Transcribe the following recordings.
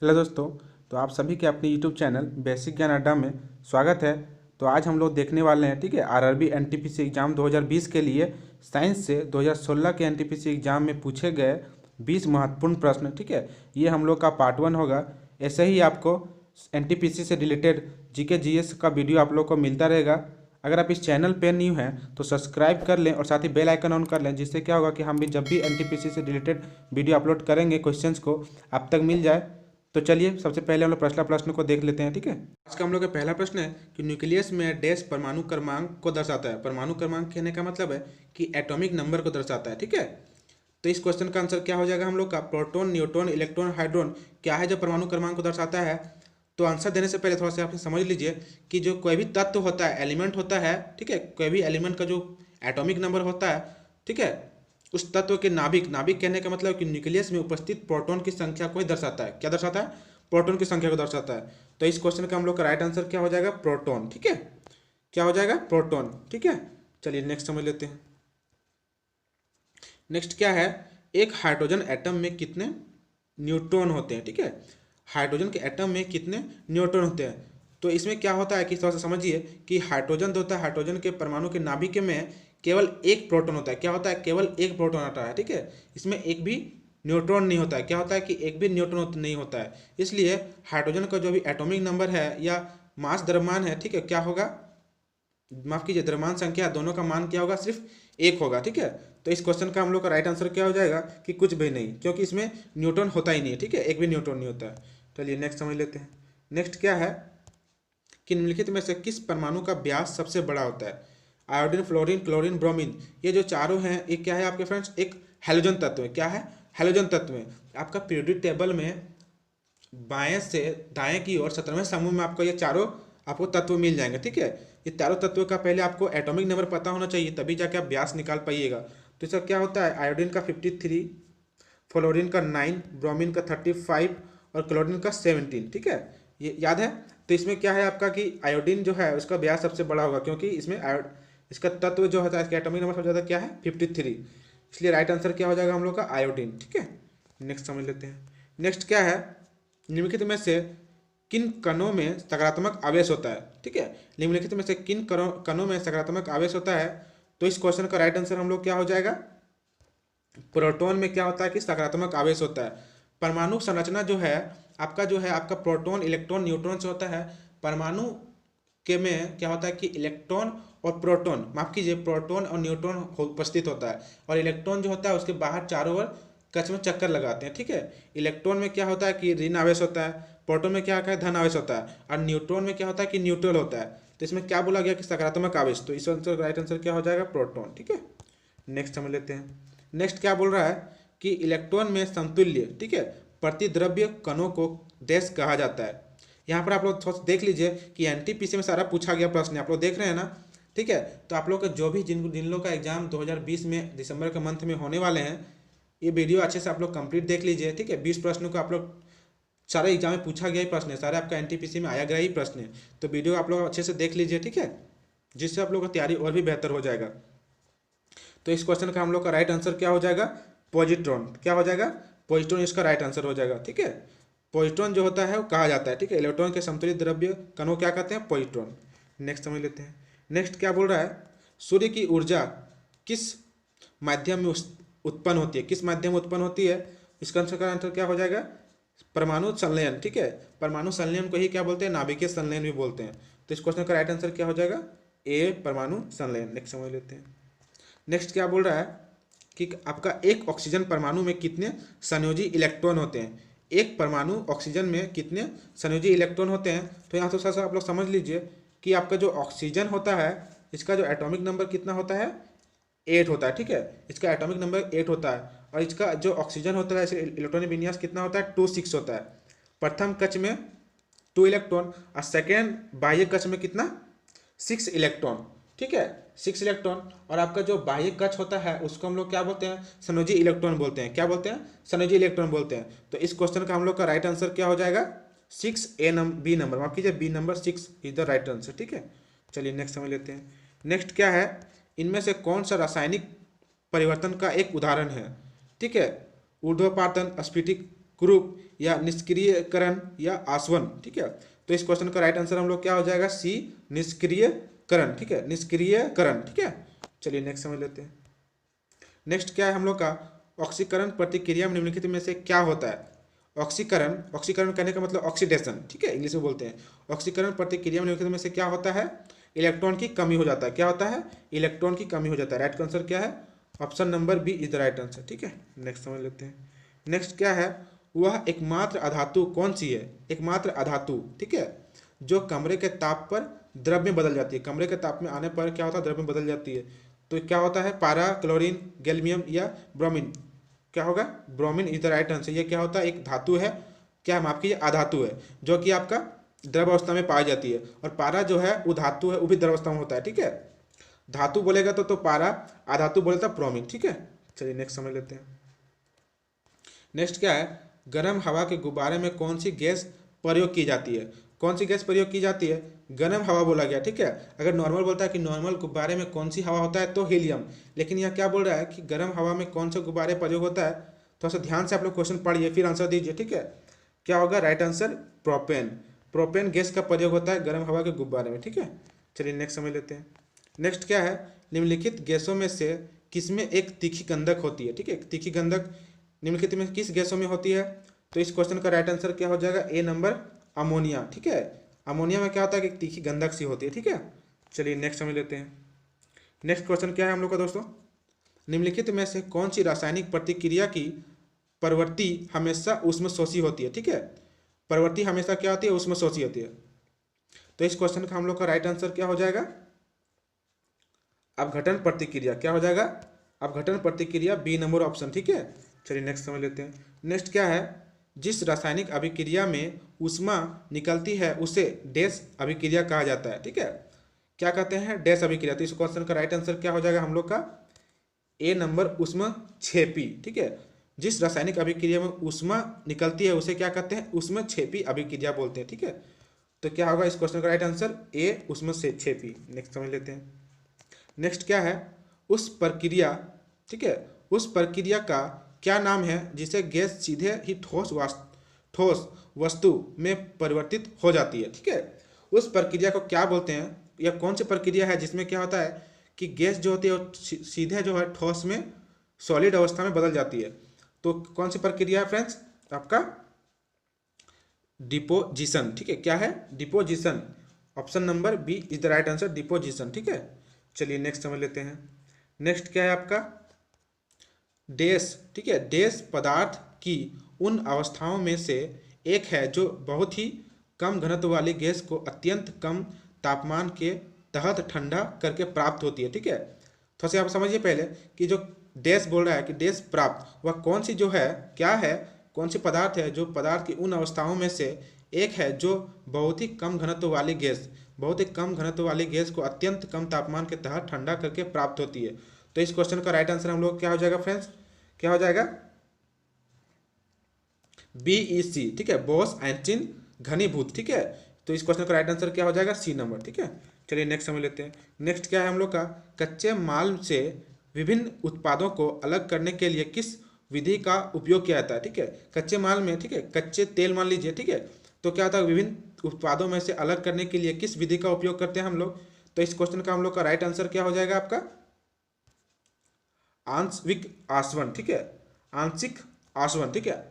Hello दोस्तों। तो आप सभी के अपने यूट्यूब चैनल बेसिक ज्ञान अड्डा में स्वागत है। तो आज हम लोग देखने वाले हैं, ठीक है, आरआरबी एनटीपीसी एग्ज़ाम 2020 के लिए साइंस से 2016 के एनटीपीसी एग्ज़ाम में पूछे गए 20 महत्वपूर्ण प्रश्न, ठीक है। ये हम लोग का पार्ट 1 होगा। ऐसे ही आपको एनटीपीसी से रिलेटेड जीके जीएस का वीडियो आप लोग को मिलता रहेगा। अगर आप इस चैनल पे न्यू हैं तो सब्सक्राइब कर लें और साथ ही बेल आइकन ऑन कर लें, जिससे क्या होगा कि हम भी जब भी एनटीपीसी से रिलेटेड वीडियो अपलोड करेंगे क्वेश्चंस को आप तक मिल जाए। तो चलिए सबसे पहले हम लोग पहला प्रश्न को देख लेते हैं, ठीक है। आज का हम लोग का पहला प्रश्न है कि न्यूक्लियस में डैश परमाणु क्रमांक को दर्शाता है। परमाणु क्रमांक कहने का मतलब है कि एटॉमिक नंबर को दर्शाता है, ठीक है। तो इस क्वेश्चन का आंसर क्या हो जाएगा हम लोग का? प्रोटॉन, न्यूट्रॉन, इलेक्ट्रॉन, हाइड्रोन क्या है जो परमाणु क्रमांक को दर्शाता है। तो आंसर देने से पहले थोड़ा सा आप समझ लीजिए कि जो कोई भी तत्व होता है, एलिमेंट होता है, ठीक है, कोई भी एलिमेंट का जो एटॉमिक नंबर होता है, ठीक है, उस तत्व के नाभिक, नाभिक कहने का मतलब कि न्यूक्लियस में उपस्थित प्रोटॉन की संख्या को ही दर्शाता है। क्या दर्शाता है? प्रोटॉन की संख्या को दर्शाता है। तो इस क्वेश्चन का हम लोग का राइट आंसर क्या हो जाएगा? प्रोटॉन, ठीक है। क्या हो जाएगा? प्रोटॉन, ठीक है। चलिए नेक्स्ट समझ लेते हैं। नेक्स्ट क्या है? एक हाइड्रोजन एटम में कितने न्यूट्रॉन होते हैं, ठीक है। हाइड्रोजन के एटम में कितने न्यूट्रॉन होते हैं। तो इसमें क्या होता है कि थोड़ा सा समझिए कि हाइड्रोजन जो होता है, हाइड्रोजन के परमाणु के नाभिक में केवल एक प्रोटॉन होता है। क्या होता है? केवल एक प्रोटॉन आता है, ठीक है। इसमें एक भी न्यूट्रॉन नहीं होता है। क्या होता है कि एक भी न्यूट्रॉन नहीं होता है। इसलिए हाइड्रोजन का जो भी एटॉमिक नंबर है या मास द्रव्यमान है, ठीक है, क्या होगा? माफ कीजिए, द्रव्यमान संख्या, दोनों का मान क्या होगा? सिर्फ एक होगा, ठीक है। तो इस क्वेश्चन का हम लोग का राइट आंसर क्या हो जाएगा कि कुछ भी नहीं, क्योंकि इसमें न्यूट्रॉन होता ही नहीं है, ठीक है, एक भी न्यूट्रॉन नहीं होता है। चलिए नेक्स्ट समझ लेते हैं। नेक्स्ट क्या है कि निम्नलिखित में से किस परमाणु का व्यास सबसे बड़ा होता है? आयोडीन, फ्लोरीन, क्लोरीन, ब्रोमीन, ये जो चारों हैं ये क्या है आपके फ्रेंड्स? एक हैलोजन तत्व है। क्या है? हैलोजन तत्व है। आपका पीरियोडिक टेबल में बाएं से दाएं की ओर 17वें समूह में आपको ये चारों आपको तत्व मिल जाएंगे, ठीक है। ये चारों तत्वों का पहले आपको एटॉमिक नंबर पता होना चाहिए, तभी जाके आप व्यास निकाल पाइएगा। तो इसका क्या होता है? आयोडीन का 53, फ्लोरीन का 9, ब्रोमीन का 35 और क्लोरीन का 17, ठीक है। ये याद है। तो इसमें क्या है आपका कि आयोडीन जो है उसका व्यास सबसे बड़ा होगा, क्योंकि इसमें इसका तत्व जो होता है, इसका एटॉमिक नंबर सबसे ज़्यादा क्या है? 53। इसलिए राइट आंसर क्या हो जाएगा हम लोग का? आयोडीन, ठीक है। नेक्स्ट समझ लेते हैं। नेक्स्ट क्या है? निम्नलिखित में से किन कणों में सकारात्मक आवेश होता है, ठीक है। निम्नलिखित में से किन कणों में सकारात्मक आवेश होता है। तो इस क्वेश्चन का राइट आंसर हम लोग क्या हो जाएगा? प्रोटॉन में क्या होता है कि सकारात्मक आवेश होता है। परमाणु संरचना जो है आपका, जो है आपका प्रोटॉन, इलेक्ट्रॉन, न्यूट्रॉन से होता है। परमाणु के में क्या होता है कि इलेक्ट्रॉन और प्रोटॉन, माफ कीजिए, प्रोटॉन और न्यूट्रॉन उपस्थित होता है, और इलेक्ट्रॉन जो होता है उसके बाहर चारों ओर कक्ष में चक्कर लगाते हैं, ठीक है। इलेक्ट्रॉन में क्या होता है कि ऋण आवेश होता है, प्रोटॉन में क्या है? धन आवेश होता है, और न्यूट्रॉन में क्या होता है कि न्यूट्रल होता है। तो इसमें क्या बोला गया कि सकारात्मक आवेश। तो इस आंसर राइट आंसर क्या हो जाएगा? प्रोटॉन, ठीक है। नेक्स्ट समझ लेते हैं। नेक्स्ट क्या बोल रहा है कि इलेक्ट्रॉन में समतुल्य, ठीक है, प्रतिद्रव्य कणों को डैश कहा जाता है। यहाँ पर आप लोग थोड़ा देख लीजिए कि एनटीपीसी में सारा पूछा गया प्रश्न आप लोग देख रहे हैं ना, ठीक है। तो आप लोग का जो भी जिन जिन लोग का एग्जाम 2020 में दिसंबर के मंथ में होने वाले हैं, ये वीडियो अच्छे से आप लोग कंप्लीट देख लीजिए, ठीक है। 20 प्रश्नों को आप लोग सारे एग्जाम में पूछा गया ही प्रश्न है, सारे आपका एनटीपीसी में आया गया ही प्रश्न है। तो वीडियो आप लोग अच्छे से देख लीजिए, ठीक है, जिससे आप लोग का तैयारी और भी बेहतर हो जाएगा। तो इस क्वेश्चन का हम लोग का राइट आंसर क्या हो जाएगा? पॉजिट्रॉन। क्या हो जाएगा? पॉजिट्रॉन इसका राइट आंसर हो जाएगा, ठीक है। पॉजिट्रॉन जो होता है वो कहा जाता है, ठीक है, इलेक्ट्रॉन के समतुल्य द्रव्य कणों क्या कहते हैं? पॉजिट्रॉन। नेक्स्ट समझ लेते हैं। नेक्स्ट क्या बोल रहा है? सूर्य की ऊर्जा किस माध्यम में उत्पन्न होती है? किस माध्यम में उत्पन्न होती है? इसका आंसर का आंसर क्या हो जाएगा? परमाणु संलयन, ठीक है। परमाणु संलयन को ही क्या बोलते हैं? नाभिकीय संलयन भी बोलते हैं। तो इस क्वेश्चन का राइट आंसर क्या हो जाएगा? ए, परमाणु संलयन। नेक्स्ट समझ लेते हैं। नेक्स्ट क्या बोल रहा है कि आपका एक ऑक्सीजन परमाणु में कितने संयोजी इलेक्ट्रॉन होते हैं? एक परमाणु ऑक्सीजन में कितने संयोजी इलेक्ट्रॉन होते हैं? तो यहाँ तो सर आप लोग समझ लीजिए कि आपका जो ऑक्सीजन होता है इसका जो एटॉमिक नंबर कितना होता है? 8 होता है, ठीक है। इसका एटॉमिक नंबर 8 होता है, और इसका जो ऑक्सीजन होता है इसे इलेक्ट्रॉनिक विन्यास कितना होता है? 2 6 होता है। प्रथम कक्ष में 2 इलेक्ट्रॉन और सेकेंड बाह्य कक्ष में कितना? 6 इलेक्ट्रॉन, ठीक है, 6 इलेक्ट्रॉन। और आपका जो बाह्य कक्ष होता है उसको हम लोग क्या बोलते हैं? संयोजी इलेक्ट्रॉन बोलते हैं। क्या बोलते हैं? संयोजी इलेक्ट्रॉन बोलते हैं। तो इस क्वेश्चन का हम लोग का राइट आंसर क्या हो जाएगा? 6 बी नंबर, माफ कीजिए, B number 6 is the right answer, ठीक है। चलिए नेक्स्ट समझ लेते हैं। नेक्स्ट क्या है? इनमें से कौन सा रासायनिक परिवर्तन का एक उदाहरण है? ठीक है, ऊर्ध्वपातन, स्फटिक कुरूप या निष्क्रियकरण या आसवन, ठीक है। तो इस क्वेश्चन का राइट आंसर हम लोग क्या हो जाएगा, सी, निष्क्रियकरण, ठीक है, निष्क्रियकरण, ठीक है। चलिए नेक्स्ट समझ लेते हैं। नेक्स्ट क्या है हम लोग का, ऑक्सीकरण प्रतिक्रिया में निम्नलिखित में से क्या होता है। ऑक्सीकरण, ऑक्सीकरण कहने का मतलब ऑक्सीडेशन, ठीक है, इंग्लिश में बोलते हैं। ऑक्सीकरण प्रतिक्रिया में निम्नलिखित में से क्या होता है, इलेक्ट्रॉन की कमी हो जाता है। क्या होता है, इलेक्ट्रॉन की कमी हो जाता है। राइट आंसर क्या है, option number B is the right answer, ठीक है। नेक्स्ट समझ लेते हैं। नेक्स्ट क्या है, वह एकमात्र अधातु कौन सी है, एकमात्र अधातु, ठीक है, जो कमरे के ताप पर द्रव में बदल जाती है। कमरे के ताप में आने पर क्या होता है, द्रव में बदल जाती है। तो क्या होता है, पारा, क्लोरीन, गैलियम या ब्रोमीन। क्या होगा, bromine is the right answer. ये क्या होता है, एक धातु है, क्या माफ कीजिए, अधातु है, जो कि आपका द्रव अवस्था में पाई जाती है। और पारा जो है वो धातु है, वो भी द्रव अवस्था में होता है, ठीक है। धातु बोलेगा तो पारा, अधातु बोले तो ब्रोमीन, ठीक है। चलिए नेक्स्ट समझ लेते हैं। नेक्स्ट क्या है, गर्म हवा के गुब्बारे में कौन सी गैस प्रयोग की जाती है। कौन सी गैस प्रयोग की जाती है, गर्म हवा बोला गया, ठीक है। अगर नॉर्मल बोलता है कि नॉर्मल गुब्बारे में कौन सी हवा होता है तो हीलियम, लेकिन यह क्या बोल रहा है कि गर्म हवा में कौन से गुब्बारे प्रयोग होता है। थोड़ा सा ध्यान से आप लोग क्वेश्चन पढ़िए फिर आंसर दीजिए, ठीक है। क्या होगा, right answer propane. Propane gas का प्रयोग होता है गर्म हवा के गुब्बारे में, ठीक है। चलिए नेक्स्ट समझ लेते हैं। नेक्स्ट क्या है, निम्नलिखित गैसों में से किसमें एक तीखी गंधक होती है, ठीक है। तीखी गंधक निम्नलिखित में किस गैसों में होती है। तो इस क्वेश्चन का राइट आंसर क्या हो जाएगा, ए नंबर, अमोनिया, ठीक है। अमोनिया में क्या होता है कि तीखी गंधक सी होती है, ठीक है। चलिए नेक्स्ट समझ लेते हैं। नेक्स्ट क्वेश्चन क्या है हम लोग का दोस्तों, निम्नलिखित में से कौन सी रासायनिक प्रतिक्रिया की प्रवृत्ति हमेशा ऊष्मशोषी होती है, ठीक है। प्रवृत्ति हमेशा क्या होती है, ऊष्मशोषी होती है। तो इस क्वेश्चन का हम लोग का राइट आंसर क्या हो जाएगा, अपघटन प्रतिक्रिया। क्या हो जाएगा, अपघटन प्रतिक्रिया, बी नंबर ऑप्शन, ठीक है। चलिए नेक्स्ट समझ लेते हैं। नेक्स्ट क्या है, जिस रासायनिक अभिक्रिया में ऊष्मा निकलती है उसे डैश अभिक्रिया कहा जाता है, ठीक है। क्या कहते हैं, डैश अभिक्रिया। तो इस क्वेश्चन का राइट आंसर क्या हो जाएगा हम लोग का, ए नंबर, ऊष्मक्षेपी, ठीक है। जिस रासायनिक अभिक्रिया में ऊष्मा निकलती है उसे क्या कहते हैं, ऊष्मक्षेपी अभिक्रिया बोलते हैं, ठीक है। तो क्या होगा इस क्वेश्चन का राइट आंसर, ए ऊष्मक्षेपी। नेक्स्ट समझ लेते हैं। नेक्स्ट क्या है, उस प्रक्रिया, ठीक है, उस प्रक्रिया का क्या नाम है जिसे गैस सीधे ही ठोस वस्तु में परिवर्तित हो जाती है, ठीक है। उस प्रक्रिया को क्या बोलते हैं, या कौन सी प्रक्रिया है जिसमें क्या होता है कि गैस जो होती है वो सीधे जो है ठोस में, सॉलिड अवस्था में बदल जाती है। तो कौन सी प्रक्रिया है फ्रेंड्स, आपका डिपोजिशन, ठीक है। क्या है, deposition. Option number B is the right answer, deposition, ठीक है। चलिए नेक्स्ट समझ लेते हैं। नेक्स्ट क्या है आपका, डैश, ठीक है। डैश पदार्थ की उन अवस्थाओं में से एक है जो बहुत ही कम घनत्व वाली गैस को अत्यंत कम तापमान के तहत ठंडा करके प्राप्त होती है, ठीक है। थोड़ा सा आप समझिए पहले कि जो डैश बोल रहा है कि डैश प्राप्त, वह कौन सी जो है, क्या है, कौन सी पदार्थ है जो पदार्थ की उन अवस्थाओं में से एक है जो बहुत ही कम घनत्व वाली गैस, बहुत ही कम घनत्व वाली गैस को अत्यंत कम तापमान के तहत ठंडा करके प्राप्त होती है। तो इस क्वेश्चन का राइट आंसर हम लोग क्या हो जाएगा फ्रेंड्स, क्या हो जाएगा, BEC, ठीक है, बोस एंचिन घनीभूत, ठीक है। तो इस क्वेश्चन का राइट आंसर क्या हो जाएगा, सी नंबर, ठीक है। चलिए नेक्स्ट समझ लेते हैं। नेक्स्ट क्या है हम लोग का, कच्चे माल से विभिन्न उत्पादों को अलग करने के लिए किस विधि का उपयोग किया जाता है, ठीक है। कच्चे माल में, ठीक है, कच्चे तेल मान लीजिए, ठीक है, तो क्या होता है, विभिन्न उत्पादों में से अलग करने के लिए किस विधि का उपयोग करते हैं हम लोग। तो इस क्वेश्चन का हम लोग का राइट आंसर क्या हो जाएगा आपका, आंशिक आसवन, ठीक है, आंशिक आसवन, ठीक है।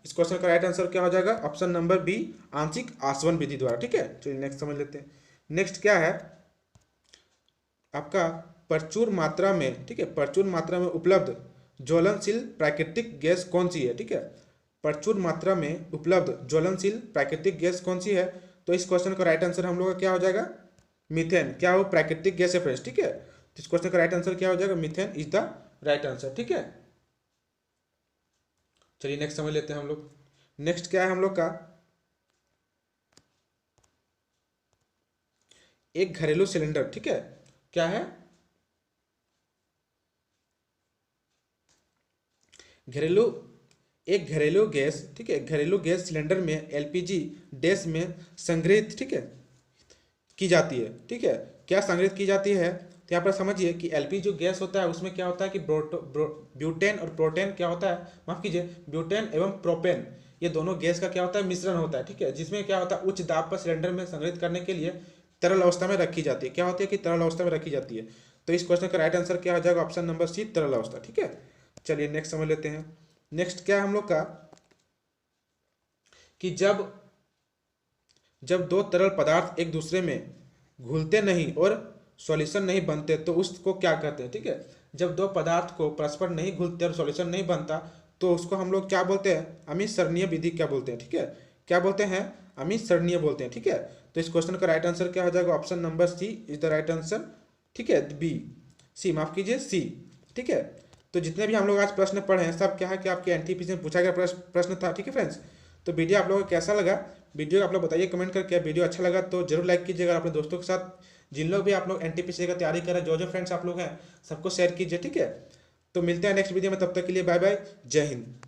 इस क्वेश्चन का राइट आंसर क्या हो जाएगा, ऑप्शन नंबर बी, आंशिक आसवन विधि द्वारा, ठीक है। चलिए नेक्स्ट समझ लेते हैं। नेक्स्ट क्या है आपका, प्रचुर मात्रा में, ठीक है, प्रचुर मात्रा में उपलब्ध ज्वलनशील प्राकृतिक गैस कौन सी है, ठीक है। प्रचुर मात्रा में उपलब्ध ज्वलनशील प्राकृतिक गैस कौन सी है। तो इस क्वेश्चन का राइट आंसर हम लोग का क्या हो जाएगा, मीथेन। क्या वो प्राकृतिक गैस है फ्रेंड्स, ठीक है। तो इस क्वेश्चन का राइट आंसर क्या हो जाएगा, methane is the right answer, ठीक है। चलिए नेक्स्ट समझ लेते हैं हम लोग। नेक्स्ट क्या है हम लोग का, एक घरेलू सिलेंडर, ठीक है, क्या है, घरेलू, एक घरेलू गैस, ठीक है, घरेलू गैस सिलेंडर में LPG डैश में संग्रहित, ठीक है, की जाती है, ठीक है। क्या संग्रहित की जाती है, तो यहाँ पर समझिए कि एलपीजी जो गैस होता है उसमें क्या होता है कि ब्यूटेन और प्रोटेन क्या होता है, माफ कीजिए, ब्यूटेन एवं प्रोपेन, ये दोनों गैस का क्या होता है, मिश्रण होता है, ठीक है, जिसमें क्या होता है उच्च दाब पर सिलेंडर में संग्रहित करने के लिए तरल अवस्था में रखी जाती है। क्या होती है कि तरल अवस्था में रखी जाती है। तो इस क्वेश्चन का राइट आंसर क्या हो जाएगा, ऑप्शन नंबर सी, तरल अवस्था। ठीक है, चलिए नेक्स्ट समझ लेते हैं। नेक्स्ट क्या है हम लोग का कि जब जब दो तरल पदार्थ एक दूसरे में घुलते नहीं और सॉल्यूशन नहीं बनते तो उसको क्या कहते हैं। ठीक है, जब दो पदार्थ को परस्पर नहीं घुलते और सॉल्यूशन नहीं बनता तो उसको हम लोग क्या बोलते हैं, अमित सरणीय विधि क्या बोलते हैं। ठीक है, क्या बोलते हैं, अमित सरणीय बोलते हैं। ठीक है, तो इस क्वेश्चन का राइट आंसर क्या हो जाएगा, option number C is the right answer. ठीक है, बी, सी, माफ कीजिए, सी। ठीक है, तो जितने भी हम लोग आज प्रश्न पढ़े हैं सब क्या है कि आपके एनटीपीसी में पूछा गया प्रश्न था। ठीक है फ्रेंड्स, तो वीडियो आप लोगों को कैसा लगा, वीडियो आप लोग बताइए कमेंट करके। वीडियो अच्छा लगा तो जरूर लाइक कीजिएगा, अपने दोस्तों के साथ जिन लोग भी आप लोग एनटीपीसी का तैयारी कर रहे हैं, जो फ्रेंड्स आप लोग हैं सबको शेयर कीजिए। ठीक है, तो मिलते हैं नेक्स्ट वीडियो में, तब तक के लिए बाय बाय, जय हिंद।